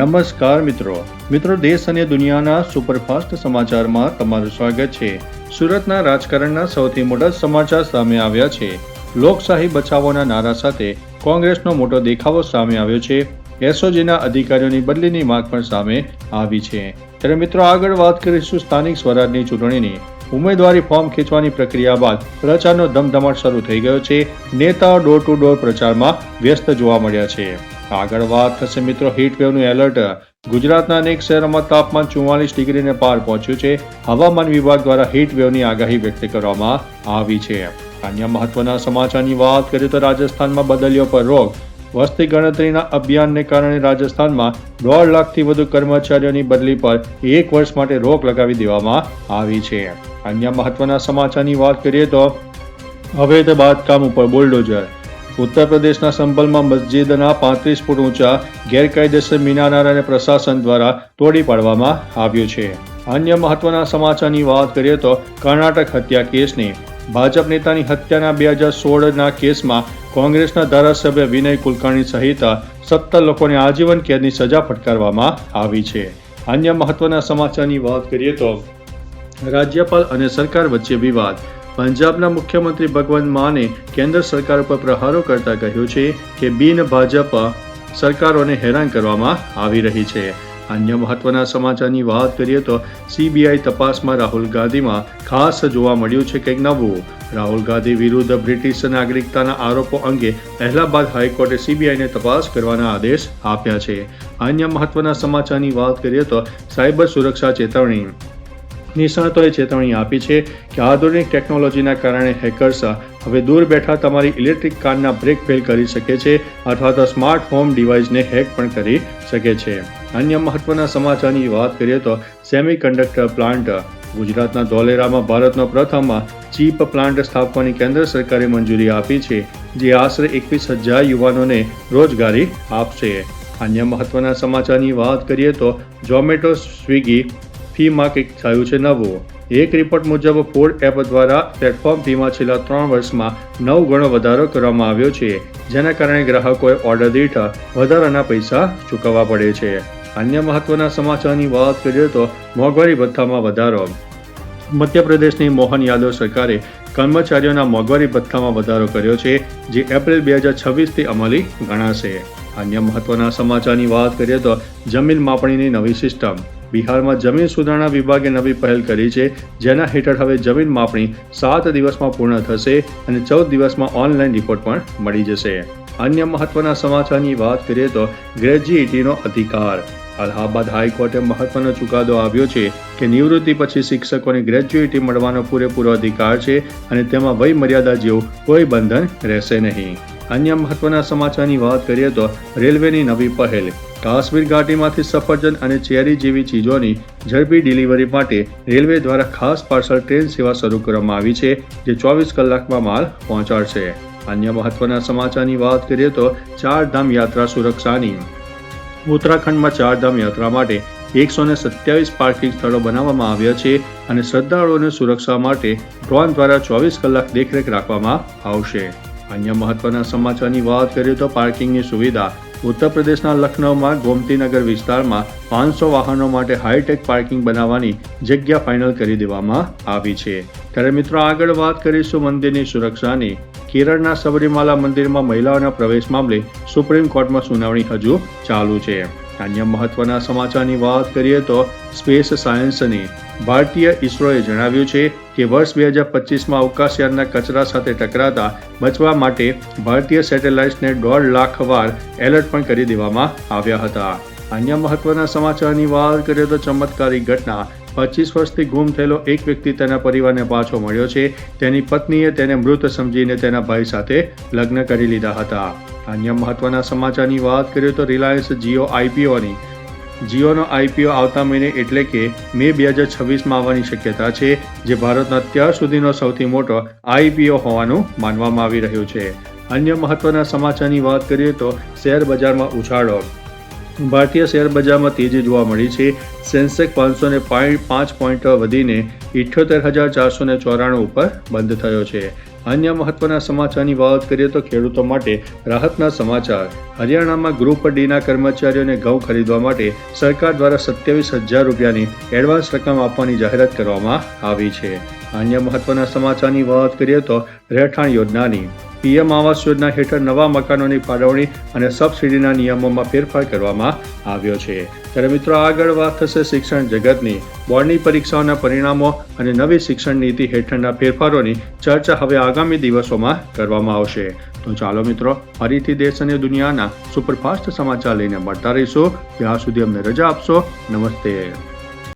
નમસ્કાર મિત્રો દેશ અને દુનિયાના સુપરફાસ્ટ સમાચારમાં તમારું સ્વાગત છે। સુરતના રાજકારણના સૌથી મોટા સમાચાર સામે આવ્યા છે। લોકશાહી બચાવોના નારા સાથે કોંગ્રેસનો મોટો દેખાવો સામે આવ્યો છે। એસઓજીના અધિકારીઓની બદલીની માંગ પણ સામે આવી છે। ત્યારે મિત્રો આગળ વાત કરીશું સ્થાનિક સ્વરાજની ચૂંટણીની। ઉમેદવારી ફોર્મ ખેંચવાની પ્રક્રિયા બાદ પ્રચારનો ધમધમાટ શરૂ થઈ ગયો છે। નેતાઓ ડોર ટુ ડોર પ્રચારમાં વ્યસ્ત જોવા મળ્યા છે। આગળ વાત થશે મિત્રો હીટવેવનું એલર્ટ। ગુજરાતના અનેક શહેરોમાં તાપમાન 44 ડિગ્રીને પાર પહોંચ્યું છે। હવામાન વિભાગ દ્વારા હીટવેવની આગાહી વ્યક્ત કરવામાં આવી છે। અન્ય મહત્વના સમાચારની વાત કરીએ તો રાજસ્થાનમાં બદલ્યો પર રોક। વસ્તી ગણતરીના અભિયાનને કારણે રાજસ્થાનમાં 1.5 લાખથી વધુ કર્મચારીઓની બદલી પર 1 વર્ષ માટે રોક લગાવી દેવામાં આવી છે। અન્ય મહત્વના સમાચારની વાત કરીએ તો અવૈધ બાંધકામ ઉપર બુલડોઝર। ઉત્તર પ્રદેશના સંભલમાં મસ્જિદના 35 ફૂટ ઊંચા ગેરકાયદેસર મિનારાને પ્રશાસન દ્વારા તોડી પાડવામાં આવ્યું છે। અન્ય મહત્વના સમાચારની વાત કરીએ તો કર્ણાટક હત્યા કેસની ભાજપ નેતાની હત્યાના 2016ના કેસમાં કોંગ્રેસના ધારાસભ્ય વિનય કુલકર્ણી સહિત 17 લોકોને આજીવન કેદની સજા ફટકારવામાં આવી છે। અન્ય મહત્વના સમાચારની વાત કરીએ તો રાજ્યપાલ અને સરકાર વચ્ચે વિવાદ। પંજાબના મુખ્યમંત્રી ભગવંત માને કેન્દ્ર સરકાર પર પ્રહારો કરતા કહ્યું છે કે બિન ભાજપ સરકારોને હેરાન કરવામાં આવી રહી છે। અન્ય મહત્વના સમાચારની વાત કરીએ તો સીબીઆઈ તપાસમાં રાહુલ ગાંધીમાં ખાસ જોવા મળ્યું છે કંઈક નવું। રાહુલ ગાંધી વિરુદ્ધ બ્રિટિશ નાગરિકતાના આરોપો અંગે અહેલાબાદ હાઈકોર્ટે સીબીઆઈને તપાસ કરવાના આદેશ આપ્યા છે। અન્ય મહત્વના સમાચારની વાત કરીએ તો સાયબર સુરક્ષા ચેતવણી। નિષ્ણાતોએ ચેતવણી આપી છે કે આધુનિક ટેકનોલોજીના કારણે હેકર્સ હવે દૂર બેઠા તમારી ઇલેક્ટ્રિક કારના બ્રેક ફેલ કરી શકે છે અથવા તો સ્માર્ટ હોમ ડિવાઇસને હેક પણ કરી શકે છે। અન્ય મહત્વના સમાચારની વાત કરીએ તો સેમિકન્ડક્ટર પ્લાન્ટ। ગુજરાતના ધોલેરામાં ભારતનો પ્રથમ ચીપ પ્લાન્ટ સ્થાપવાની કેન્દ્ર સરકારે મંજૂરી આપી છે, જે આશરે 21,000 યુવાનોને રોજગારી આપશે। અન્ય મહત્વના સમાચારની વાત કરીએ તો ઝોમેટો સ્વિગી ફીમાં કંઈક થયું છે નવું। એક રિપોર્ટ મુજબ ફૂડ એપ દ્વારા પ્લેટફોર્મ ફીમાં છેલ્લા 3 વર્ષમાં 9 ગણો વધારો કરવામાં આવ્યો છે, જેના કારણે ગ્રાહકોએ ઓર્ડર દીઠ વધારાના પૈસા ચૂકવવા પડે છે। અન્ય મહત્વના સમાચારની વાત કરીએ તો મોંઘવારી ભથ્થામાં વધારો। મધ્યપ્રદેશની મોહન યાદવ સરકારે કર્મચારીઓના મોંઘવારી ભથ્થામાં વધારો કર્યો છે, જે એપ્રિલ 2026થી અમલી ગણાશે। અન્ય મહત્વના સમાચારની વાત કરીએ તો જમીન માપણીની નવી સિસ્ટમ। બિહારમાં જમીન સુધારણા વિભાગે નવી પહેલ કરી છે, જેના હેઠળ હવે જમીન માપણી 7 દિવસમાં પૂર્ણ થશે અને 14 દિવસમાં ઓનલાઈન રિપોર્ટ પણ મળી જશે। અન્ય મહત્વના સમાચારની વાત કરીએ તો ગ્રેજ્યુએટીનો અધિકાર। અલ્હાબાદ હાઈકોર્ટે મહત્વનો ચુકાદો આપ્યો છે કે નિવૃત્તિ પછી શિક્ષકોને ગ્રેજ્યુએટી મળવાનો પૂરેપૂરો અધિકાર છે અને તેમાં વય મર્યાદા જેવું કોઈ બંધન રહેશે નહીં। અન્ય મહત્વના સમાચારની વાત કરીએ તો રેલવેની નવી પહેલ। કાશ્મીર ઘાટીમાંથી સફરજન અને ચેરી જેવી ચીજોની ઝડપી ડિલિવરી માટે રેલવે દ્વારા ખાસ પાર્સલ ટ્રેન સેવા શરૂ કરવામાં આવી છે, જે 24 કલાકમાં માલ પહોંચાડશે। અન્ય મહત્વના સમાચારની વાત કરીએ તો ચારધામ યાત્રા સુરક્ષાની। ઉત્તરાખંડમાં ચારધામ યાત્રા માટે 127 પાર્કિંગ સ્થળો બનાવવામાં આવ્યા છે અને શ્રદ્ધાળુઓની સુરક્ષા માટે ડ્રોન દ્વારા 24 કલાક દેખરેખ રાખવામાં આવશે। અન્ય મહત્વના સમાચારની વાત કરીએ તો પાર્કિંગની સુવિધા। ઉત્તર પ્રદેશના લખનૌમાં ગોમતીનગર વિસ્તારમાં 500 વાહનો માટે હાઈટેક પાર્કિંગ બનાવવાની જગ્યા ફાઇનલ કરી દેવામાં આવી છે। ત્યારે મિત્રો આગળ વાત કરીશું મંદિરની સુરક્ષાની। કેરળના સબરીમાલા મંદિરમાં મહિલાઓના પ્રવેશ મામલે સુપ્રીમ કોર્ટમાં સુનાવણી હજુ ચાલુ છે। અન્ય મહત્વના સમાચારની વાત કરીએ તો સ્પેસ સાયન્સની। ભારતીય ઇસરોએ જણાવ્યું છે કે વર્ષ 2025માં અવકાશયાનના કચરા સાથે ટકરાતા બચવા માટે ભારતીય સેટેલાઇટ્સને 1.5 લાખ વાર એલર્ટ પણ કરી દેવામાં આવ્યા હતા। અન્ય મહત્વના સમાચારની વાત કરીએ તો ચમત્કારિક ઘટના। 25 વર્ષથી ગુમ થયેલો એક વ્યક્તિ તેના પરિવારને પાછો મળ્યો છે। તેની પત્નીએ તેને મૃત સમજીને તેના ભાઈ સાથે લગ્ન કરી લીધા હતા। અન્ય મહત્વના સમાચારની વાત કરીએ તો રિલાયન્સ જીઓ આઈપીઓની। જીઓનો આઈપીઓ આવતા મહિને એટલે કે મે 2026માં આવવાની શક્યતા છે, જે ભારતનો અત્યાર સુધીનો સૌથી મોટો આઈપીઓ હોવાનું માનવામાં આવી રહ્યું છે। અન્ય મહત્વના સમાચારની વાત કરીએ તો શેર બજારમાં ઉછાળો। ભારતીય શેર બજારમાં તેજી જોવા મળી છે। સેન્સેક્સ 505 પોઈન્ટ વધીને 78,494 ઉપર બંધ થયો છે, અન્ય મહત્વના સમાચારની વાત કરીએ તો ખેડૂતો માટે રાહતના સમાચાર. હરિયાણામાં ગ્રુપ ડીના કર્મચારીઓને ઘઉં ખરીદવા માટે સરકાર દ્વારા 27,000 રૂપિયાની એડવાન્સ રકમ આપવાની જાહેરાત કરવામાં આવી છે. અન્ય મહત્વના સમાચારની વાત કરીએ તો રહેઠાણ યોજનાની. પીએમ આવાસ યોજના હેઠળ નવા મકાનોની ફાળવણી અને સબસિડીના નિયમોમાં ફેરફાર કરવામાં આવ્યો છે. ત્યારે મિત્રો આગળ વાત થશે શિક્ષણ જગતની. બોર્ડની પરીક્ષાઓના પરિણામો અને નવી શિક્ષણ નીતિ હેઠળના ફેરફારોની ચર્ચા હવે આગામી દિવસોમાં કરવામાં આવશે. તો ચાલો મિત્રો, ફરીથી દેશ અને દુનિયાના સુપરફાસ્ટ સમાચાર લઈને મળતા રહીશું. ત્યાં સુધી અમને રજા આપશો. નમસ્તે.